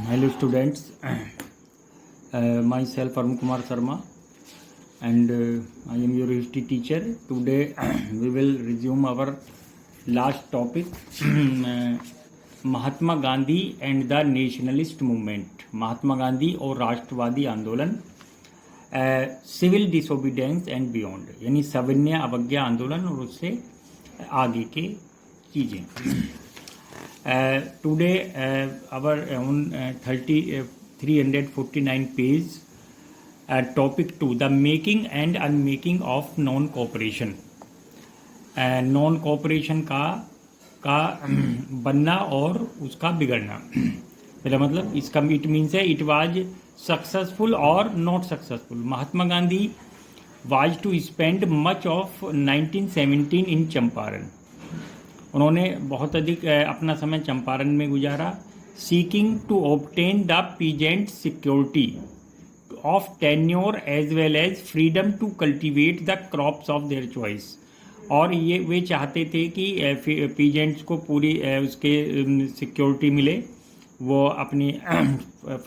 Hello students, myself Arun Kumar Sharma and I am your history teacher. Today we will resume our last topic Mahatma Gandhi and the nationalist movement. Mahatma Gandhi और राष्ट्रवादी आंदोलन, civil disobedience and beyond, यानी सविनय अवज्ञा आंदोलन और उससे आगे के चीज़ें। Today our on 349 page topic 2, the making and unmaking of non cooperation। Non cooperation का बनना और उसका बिगड़ना। मेरा मतलब इसका इट मीन्स है इट वाज सक्सेसफुल और not successful. Mahatma Gandhi was to spend much of 1917 in Champaran. उन्होंने बहुत अधिक अपना समय चंपारण में गुजारा। Seeking to obtain the peasant security of tenure as well as freedom to cultivate the crops of their choice. और ये वे चाहते थे कि पीजेंट्स को पूरी उसके सिक्योरिटी मिले, वो अपनी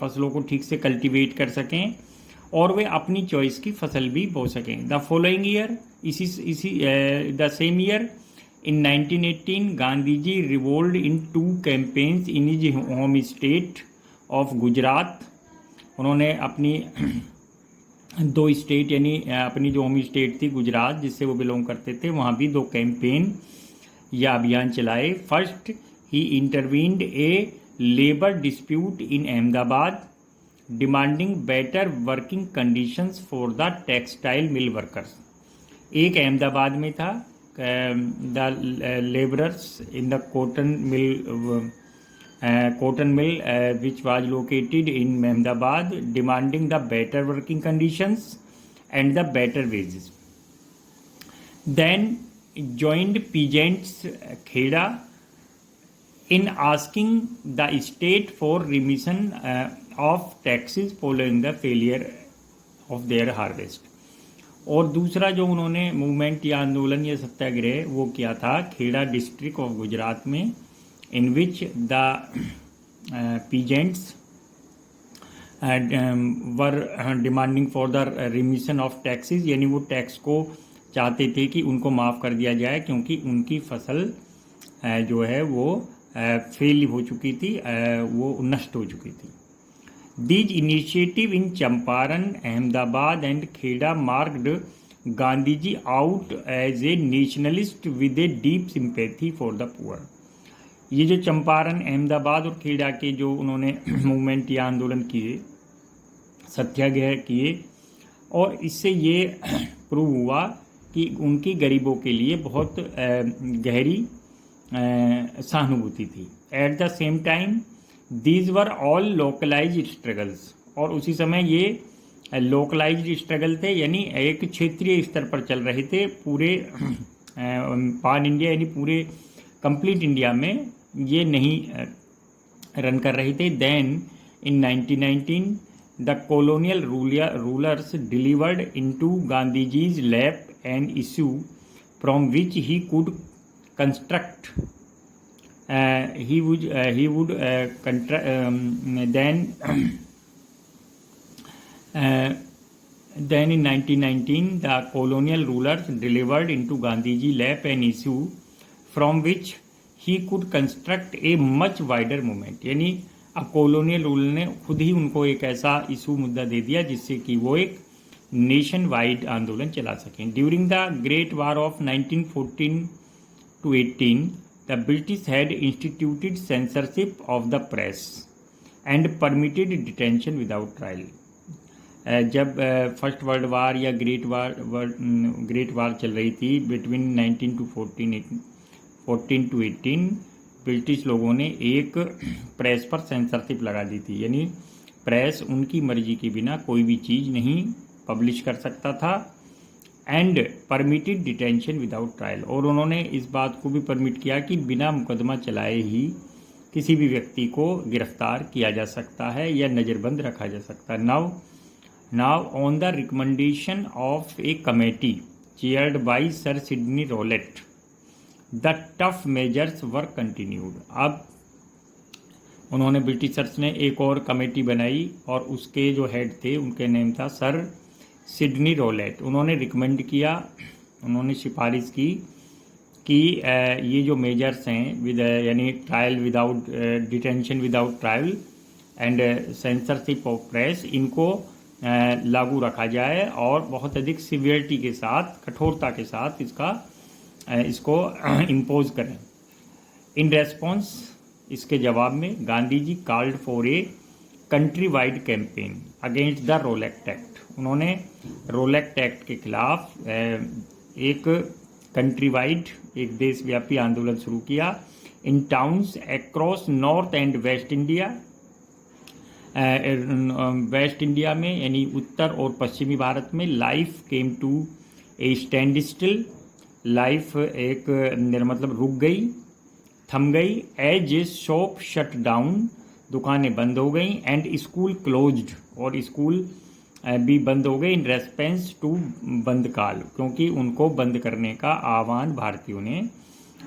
फसलों को ठीक से कल्टिवेट कर सकें और वे अपनी चॉइस की फसल भी बो सकें। The following year the same year in 1918 Gandhiji revolved in two campaigns in his home state of Gujarat. उन्होंने अपनी दो स्टेट यानी अपनी जो होम स्टेट थी गुजरात जिससे वो बिलोंग करते थे, वहाँ भी दो कैंपेन या अभियान चलाए। First he intervened a labour dispute in Ahmedabad demanding better working conditions for the textile mill workers. एक अहमदाबाद में था, the laborers in the cotton mill which was located in Ahmedabad demanding the better working conditions and the better wages. Then joined peasants Kheda in asking the state for remission of taxes following the failure of their harvest. और दूसरा जो उन्होंने movement या आंदोलन या सत्याग्रह वो किया था खेड़ा डिस्ट्रिक्ट ऑफ गुजरात में, in which the peasants were demanding for the remission of taxes, यानी वो टैक्स को चाहते थे कि उनको माफ़ कर दिया जाए क्योंकि उनकी फसल जो है वो फेल हो चुकी थी, वो नष्ट हो चुकी थी। These initiative in Champaran, Ahmedabad and Kheda marked Gandhiji out as a nationalist with a deep sympathy for the poor। ये जो चंपारण, अहमदाबाद और खेड़ा के जो उन्होंने मूवमेंट या आंदोलन किए, सत्याग्रह किए, और इससे ये प्रूव हुआ कि उनकी गरीबों के लिए बहुत गहरी सहानुभूति थी। At the same time these were all localised struggles, और उसी समय ये लोकलाइज्ड स्ट्रगल थे, यानी एक क्षेत्रीय स्तर पर चल रहे थे। पूरे पान इंडिया यानी पूरे कंप्लीट इंडिया में ये नहीं रन कर रहे थे। Then in 1919 the colonial rulers delivered into Gandhiji's lap an issue from which he could construct he would then in 1919 the colonial rulers delivered into Gandhiji lap an issue from which he could construct a much wider movement। यानी अब colonial ruler ने खुद ही उनको एक ऐसा issue मुद्दा दे दिया जिससे कि वो एक नेशन वाइड आंदोलन चला सकें। During the great war of 1914 to 18 the British had instituted censorship of the press and permitted detention without trial। जब फर्स्ट वर्ल्ड वार या ग्रेट वार चल रही थी बिटवीन 1914 to 18, ब्रिटिश लोगों ने एक प्रेस पर सेंसरशिप लगा दी थी, यानी प्रेस उनकी मर्जी के बिना कोई भी चीज़ नहीं पब्लिश कर सकता था। And permitted detention without trial, और उन्होंने इस बात को भी परमिट किया कि बिना मुकदमा चलाए ही किसी भी व्यक्ति को गिरफ्तार किया जा सकता है या नज़रबंद रखा जा सकता है। Now on the recommendation of A committee chaired by sir Sydney Rowlatt the tough measures were continued. अब उन्होंने ब्रिटिशर्स ने एक और कमेटी बनाई और उसके जो हेड थे उनके नेम था सर सिडनी रोलेट। उन्होंने रिकमेंड किया, उन्होंने सिफारिश की कि ये जो मेजर्स हैं विद यानी trial without detention without trial and censorship of press, इनको लागू रखा जाए और बहुत अधिक सिवियरिटी के साथ, कठोरता के साथ इसको इम्पोज करें। इन रेस्पॉन्स, इसके जवाब में Gandhi ji called for a country wide campaign against the Rowlatt Act. उन्होंने रोलेक्ट एक्ट के खिलाफ एक कंट्री वाइड, एक देशव्यापी आंदोलन शुरू किया। In towns across north and west India, west India में यानी उत्तर और पश्चिमी भारत में life came to a standstill, life एक मतलब रुक गई, थम गई। As a shop shut down, दुकानें बंद हो गई। एंड स्कूल क्लोज्ड, और स्कूल भी बंद हो गए। इन रेस्पेंस टू बंद काल, क्योंकि उनको बंद करने का आह्वान भारतीयों ने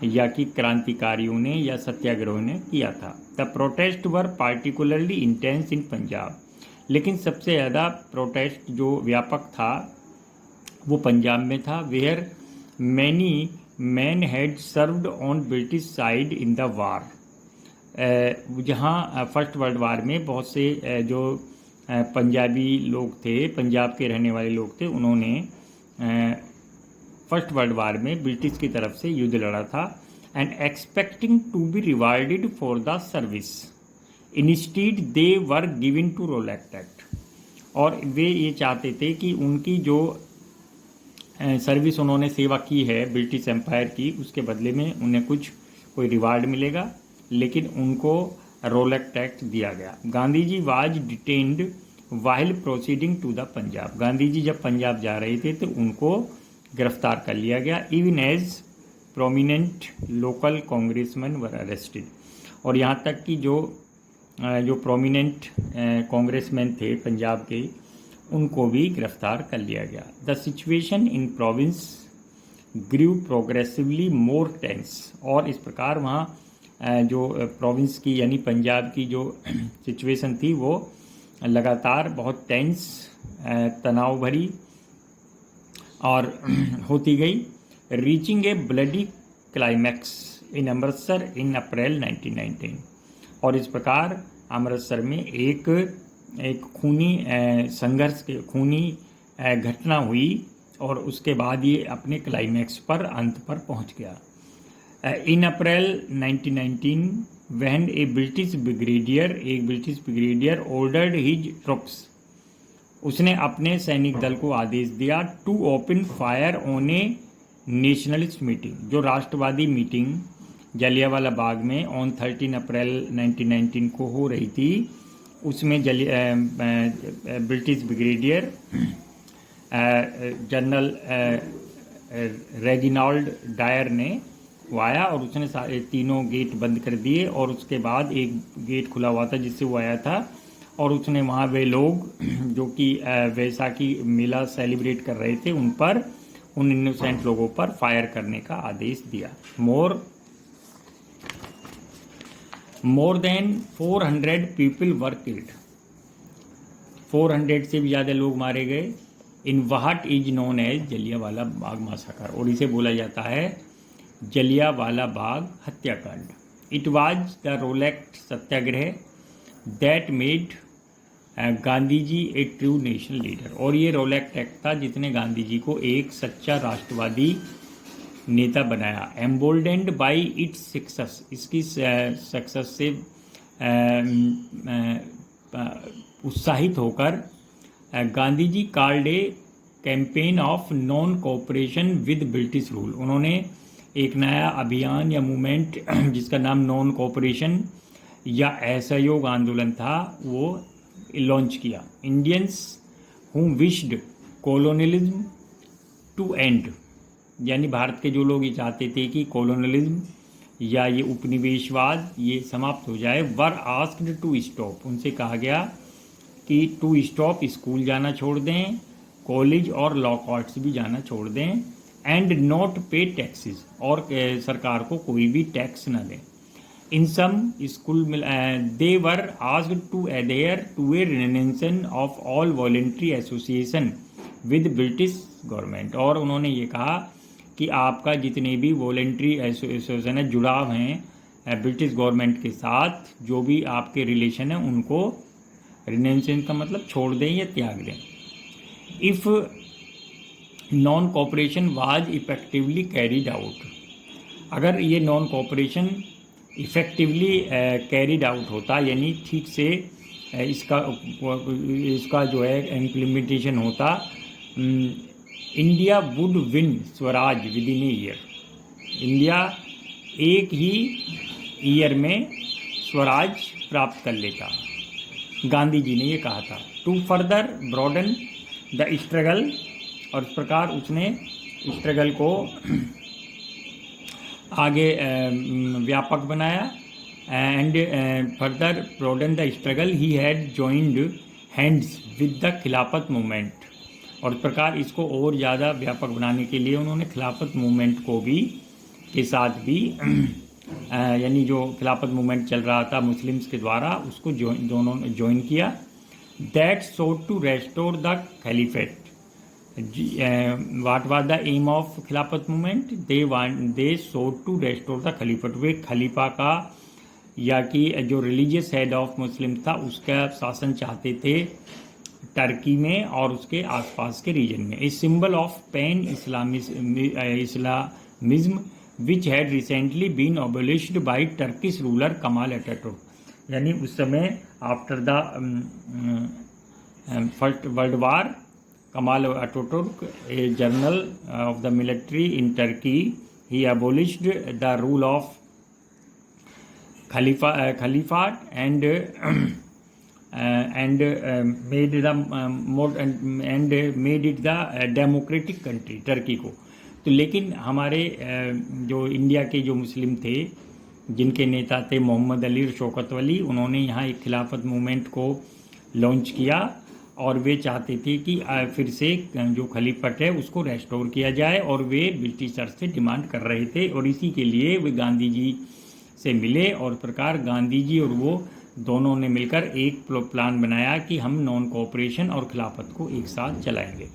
या कि क्रांतिकारियों ने या सत्याग्रहों ने किया था। The protest were particularly intense in Punjab, लेकिन सबसे ज़्यादा प्रोटेस्ट जो व्यापक था वो पंजाब में था। Where many man had served on British side in the war, जहाँ फर्स्ट वर्ल्ड वार में बहुत से जो पंजाबी लोग थे, पंजाब के रहने वाले लोग थे, उन्होंने फर्स्ट वर्ल्ड वार में ब्रिटिश की तरफ से युद्ध लड़ा था। And expecting to be rewarded for the service, instead they were given to Rowlatt Act, और वे ये चाहते थे कि उनकी जो सर्विस उन्होंने सेवा की है ब्रिटिश एम्पायर की, उसके बदले में उन्हें कोई रिवार्ड मिलेगा, लेकिन उनको रोलेक्ट एक्ट दिया गया। Gandhi ji was detained while proceeding to the Punjab, Gandhi ji जब पंजाब जा रहे थे तो उनको गिरफ्तार कर लिया गया। Even as prominent local congressman were arrested, और यहाँ तक कि जो प्रोमिनेंट कांग्रेसमैन थे पंजाब के, उनको भी गिरफ्तार कर लिया गया। The situation in province grew progressively more tense, और इस प्रकार वहाँ जो प्रोविंस की यानी पंजाब की जो सिचुएशन थी वो लगातार बहुत टेंस, तनाव भरी और होती गई। रीचिंग ए ब्लडी क्लाइमैक्स इन अमृतसर इन अप्रैल 1919, और इस प्रकार अमृतसर में एक खूनी संघर्ष के खूनी घटना हुई और उसके बाद ये अपने क्लाइमैक्स पर, अंत पर पहुंच गया। इन अप्रैल 1919 व्हेन एक British brigadier ordered his troops, उसने अपने सैनिक दल को आदेश दिया to open fire on a nationalist meeting, जो राष्ट्रवादी मीटिंग जलियांवाला बाग में ऑन 13 अप्रैल 1919 को हो रही थी। उसमें British brigadier general Reginald Dyer ने वो आया और उसने तीनों गेट बंद कर दिए, और उसके बाद एक गेट खुला हुआ था जिससे वो आया था, और उसने वहाँ वे लोग जो कि वैसाखी मेला सेलिब्रेट कर रहे थे उन इनोसेंट लोगों पर फायर करने का आदेश दिया। More than 400 people were killed, 400 से भी ज़्यादा लोग मारे गए। In what is known as Jallianwala Bagh massacre, और इसे बोला जाता है जलियांवाला बाग हत्याकांड। It was the Rowlatt satyagraha that made Gandhi ji a true national leader, और ये रोलेक्ट एक्ट था जिसने गांधी जी को एक सच्चा राष्ट्रवादी नेता बनाया। एम्बोल्डेंड बाई इट्स सक्सेस, इसकी सक्सेस से उत्साहित होकर Gandhi ji called a campaign of non cooperation with British rule, उन्होंने एक नया अभियान या मूवमेंट जिसका नाम नॉन कोऑपरेशन या असहयोग आंदोलन था वो लॉन्च किया। Indians who wished colonialism to end, यानी भारत के जो लोग ये चाहते थे कि कॉलोनियलिज्म या ये उपनिवेशवाद ये समाप्त हो जाए, वर आस्क्ड टू स्टॉप, उनसे कहा गया कि टू स्टॉप, स्कूल जाना छोड़ दें, कॉलेज और लॉ कोर्ट्स भी जाना छोड़ दें, एंड नॉट पे टैक्सेस, और सरकार को कोई भी टैक्स न दें। In some school, they were asked to adhere to a renunciation of all voluntary association with British government। और उन्होंने ये कहा कि आपका जितने भी वॉलेंट्री एसोसिएशन है, जुड़ाव हैं ब्रिटिश गवर्नमेंट के साथ, जो भी आपके रिलेशन है उनको रिनेंशन का मतलब छोड़ दें या त्याग दें। If non cooperation was effectively carried out, अगर ये non cooperation effectively carried out होता, यानी ठीक से इसका जो है इम्प्लीमेंटेशन होता, India would win Swaraj with in a year. India एक ही ईयर में स्वराज प्राप्त कर लेता, गांधी जी ने ये कहा था। To further broaden the struggle, और इस प्रकार उसने स्ट्रगल को आगे व्यापक बनाया। And further broaden the struggle he had joined hands with the Khilafat movement, और इस प्रकार इसको और ज़्यादा व्यापक बनाने के लिए उन्होंने खिलाफत मूवमेंट को भी के साथ भी यानी जो खिलाफत मूवमेंट चल रहा था मुस्लिम्स के द्वारा, उसको दोनों ज्वाइन किया। That sought to restore the caliphate. What was the aim of Khilafat movement? They sought to restore the caliphate. वे खलीफा का या कि जो रिलीजियस हेड ऑफ मुस्लिम था उसका शासन चाहते थे टर्की में और उसके आसपास के रीजन में। A symbol of pan Islamism which had recently been abolished by Turkish ruler Kemal Ataturk. यानी उस समय after the first world war, Kemal Ataturk, a general of the military in Turkey, he abolished the rule of खलीफा and made it the democratic country, Turkey को। तो लेकिन हमारे जो India के जो मुस्लिम थे, जिनके नेता थे मोहम्मद अली और शौकत अली, उन्होंने यहाँ एक खिलाफत मूवमेंट को लॉन्च किया और वे चाहते थे कि फिर से जो खलीफत है उसको रेस्टोर किया जाए, और वे ब्रिटिशर्स से डिमांड कर रहे थे, और इसी के लिए वे गांधी जी से मिले। और प्रकार गांधी जी और वो दोनों ने मिलकर एक प्लान बनाया कि हम नॉन कोऑपरेशन और खिलाफत को एक साथ चलाएंगे।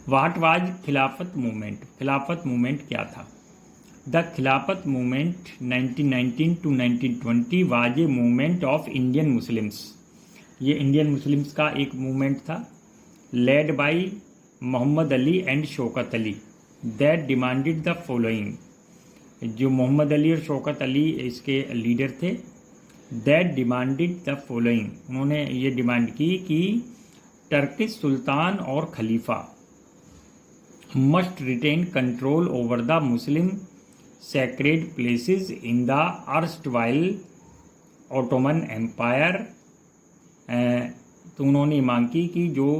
What was Khilafat movement? Khilafat movement क्या था? The Khilafat movement 1919 to 1920 was a movement of Indian Muslims. ये इंडियन मुस्लिम्स का एक मूवमेंट था, led by Mohammad Ali and Shaukat Ali, that demanded the following. जो मोहम्मद अली और शौकत अली इसके लीडर थे, दैट डिमांडेड द फॉलोइंग, उन्होंने ये डिमांड की कि टर्किश सुल्तान और खलीफा must retain control over the Muslim sacred places in the erstwhile Ottoman empire. तो उन्होंने मांग की कि जो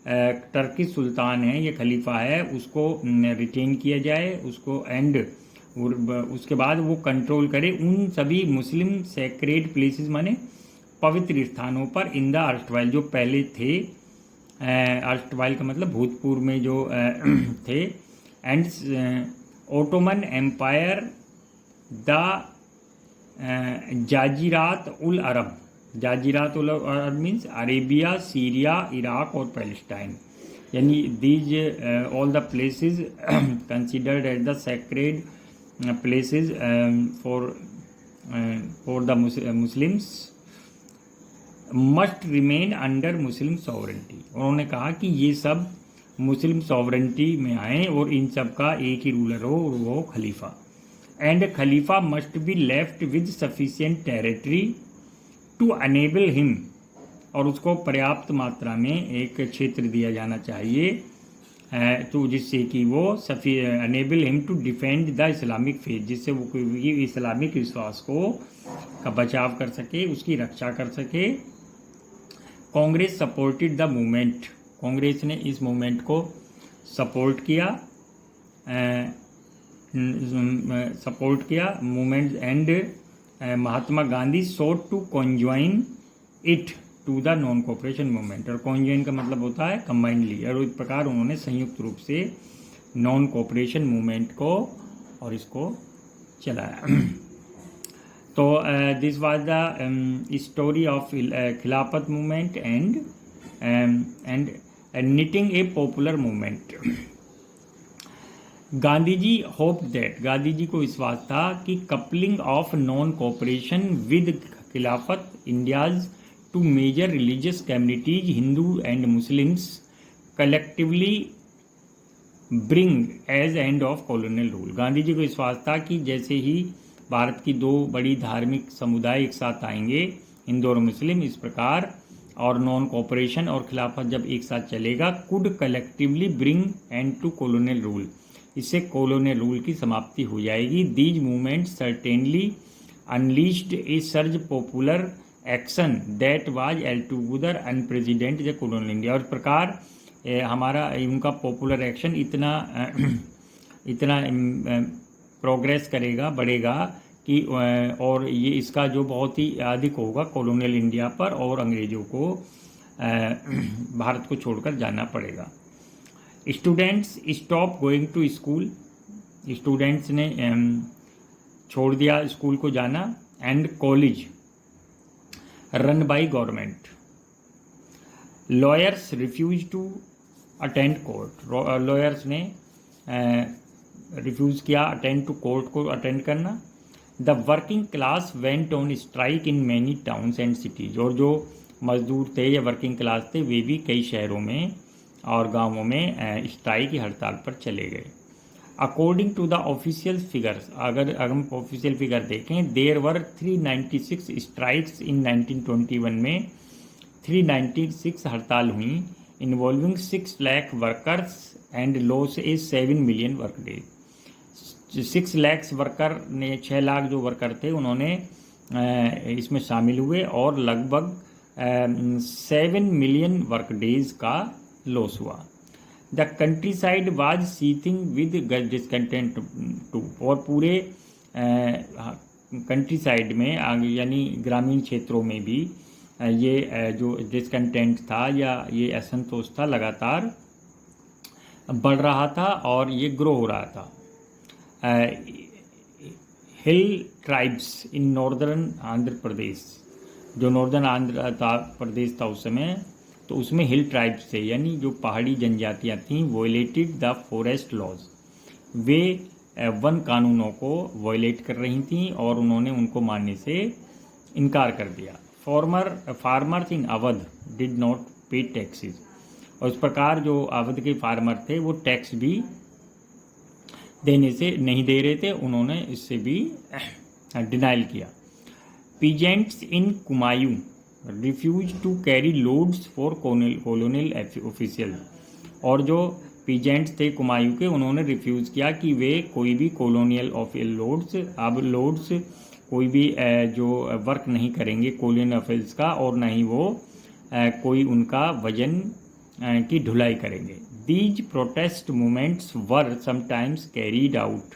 टर्किश सुल्तान है, ये खलीफा है, उसको रिटेन किया जाए उसको, एंड उसके बाद वो कंट्रोल करे उन सभी मुस्लिम सैक्रेड प्लेसेस माने पवित्र स्थानों पर, इन द अर्स्टवाइल, जो पहले थे, अर्स्टवाइल का मतलब भूतपूर्व में जो थे, and Ottoman empire, the Jazirat ul Arab. Jazirat ul Arab means Arabia, Syria, Iraq और पैलेस्टाइन। यानी these all the places considered as the sacred places for the Muslims must remain under Muslim sovereignty। उन्होंने कहा कि ये सब मुस्लिम sovereignty में आए और इन सब का एक ही रूलर हो और वो खलीफा। एंड खलीफा must be left with sufficient territory to enable him, और उसको पर्याप्त मात्रा में एक क्षेत्र दिया जाना चाहिए तो जिससे कि वो enable him to defend the Islamic faith, जिससे वो कोई इस्लामिक विश्वास को का बचाव कर सके, उसकी रक्षा कर सके। Congress supported the movement, Congress ने इस मूवमेंट को सपोर्ट किया movement. And Mahatma Gandhi sought to conjoin it to the non cooperation movement. और कॉन्ज्वाइन का मतलब होता है कंबाइंडली, और इस प्रकार उन्होंने संयुक्त रूप से नॉन कोऑपरेशन मूवमेंट को और इसको चलाया। तो this was the story of Khilafat movement and knitting a popular movement. Gandhi ji hope that, Gandhi ji को विश्वास था कि coupling of non cooperation with Khilafat India's two major religious communities Hindu and Muslims collectively bring as end of colonial rule. Gandhi ji को विश्वास था कि जैसे ही भारत की दो बड़ी धार्मिक समुदाय एक साथ आएंगे, हिंदू और मुस्लिम, इस प्रकार और नॉन कोऑपरेशन और खिलाफत जब एक साथ चलेगा, could collectively bring end to colonial rule, इससे कॉलोनियल रूल की समाप्ति हो जाएगी। These movement certainly unleashed a surge popular action that was altogether unprecedented the colonial India. और इस प्रकार हमारा उनका पॉपुलर एक्शन इतना प्रोग्रेस करेगा, बढ़ेगा कि और ये इसका जो बहुत ही अधिक होगा कॉलोनियल इंडिया पर, और अंग्रेज़ों को भारत को छोड़कर जाना पड़ेगा। Students stop going to school, students ने छोड़ दिया स्कूल को जाना। And college run by government, lawyers refuse to attend court, lawyers ने रिफ्यूज़ किया अटेंड टू कोर्ट को अटेंड करना। The working class went on strike in many towns and cities, और जो मजदूर थे या वर्किंग क्लास थे वे भी कई शहरों में और गांवों में स्ट्राइक की हड़ताल पर चले गए। According to the official figures, अगर हम ऑफिशियल फिगर देखें, देर वर 396 स्ट्राइक्स इन 1921 में 396 हड़ताल हुई, involving 6 lakh workers and loss A 7 million work day. 6 lakh worker ने, 6 लाख जो वर्कर थे उन्होंने इसमें शामिल हुए और लगभग 7 मिलियन वर्क डेज का लॉस हुआ। The countryside was seething with discontent too, और पूरे कंट्री साइड में यानी ग्रामीण क्षेत्रों में भी ये जो डिसकंटेंट था या ये असंतोष था लगातार बढ़ रहा था और ये ग्रो हो रहा था। हिल tribes in northern Andhra Pradesh, जो नॉर्दर्न आंध्र प्रदेश था उस समय, तो उसमें हिल ट्राइब्स थे यानी जो पहाड़ी जनजातियां थीं, वॉयलेटेड द फॉरेस्ट लॉज, वे वन कानूनों को वॉयलेट कर रही थीं और उन्होंने उनको मानने से इनकार कर दिया। Farmers in Awadh did not पे टैक्सेस, और इस प्रकार जो अवध के फार्मर थे वो टैक्स भी देने से नहीं दे रहे थे, उन्होंने इससे भी डिनाइल किया। Peasants in Kumaon refuse to carry loads for colonial official, और जो पीजेंट्स थे कुमायूं के, उन्होंने रिफ्यूज़ किया कि वे कोई भी कॉलोनियल लोड्स कोई भी जो वर्क नहीं करेंगे कॉलोनियल ऑफिस का, और ना ही वो कोई उनका वजन की ढुलाई करेंगे। These protest movements were sometimes carried out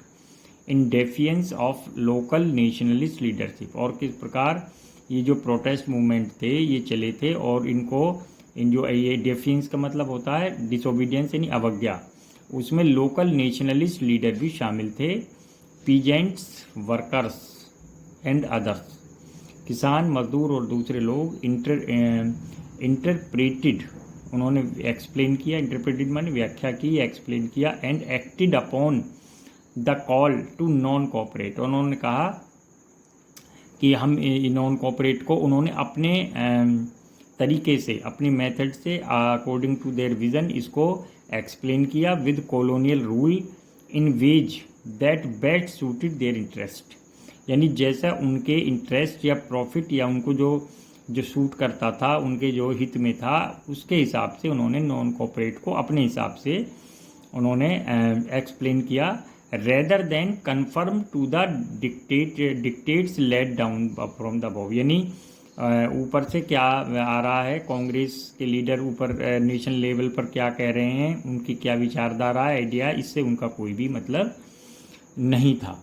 in defiance of local nationalist leadership, और किस प्रकार ये जो प्रोटेस्ट मूवमेंट थे ये चले थे और ये डेफियंस का मतलब होता है डिसोबीडियंस यानी अवज्ञा, उसमें लोकल नेशनलिस्ट लीडर भी शामिल थे। पीजेंट्स, वर्कर्स एंड अदर्स, किसान, मजदूर और दूसरे लोग इंटरप्रेटेड, उन्होंने एक्सप्लेन किया, इंटरप्रेटेड माने व्याख्या की, एक्सप्लेन किया, and acted upon the call to non cooperate, उन्होंने कहा कि हम नॉन कोऑपरेट को उन्होंने अपने तरीके से, अपनी मेथड से, अकॉर्डिंग टू देयर विजन, इसको एक्सप्लेन किया with colonial rule in ways that best suited their interest, यानी जैसा उनके इंटरेस्ट या प्रॉफिट या उनको जो सूट करता था, उनके जो हित में था, उसके हिसाब से उन्होंने नॉन कोऑपरेट को अपने हिसाब से उन्होंने एक्सप्लेन किया, rather than conform to the dictates laid down from the above, यानी ऊपर से क्या आ रहा है, कांग्रेस के लीडर ऊपर नेशनल लेवल पर क्या कह रहे हैं, उनकी क्या विचारधारा है, आइडिया, इससे उनका कोई भी मतलब नहीं था।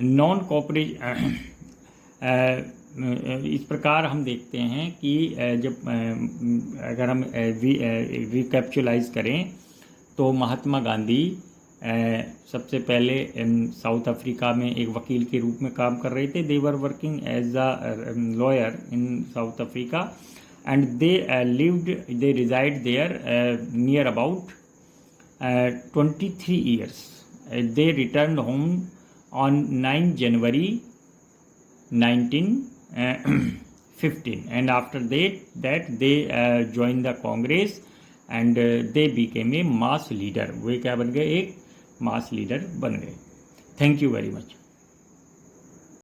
नॉन कोऑपरेशन, इस प्रकार हम देखते हैं कि जब अगर हम रिकैप्चुलाइज करें तो महात्मा गांधी सबसे पहले साउथ अफ्रीका में एक वकील के रूप में काम कर रहे थे. They were working as a lawyer in South Africa and they resided there near about 23 years. They returned home on 9 January 1915 and after that they joined the Congress and they became a mass leader. वे क्या बन गए? एक mass leader बन गए. Thank you very much.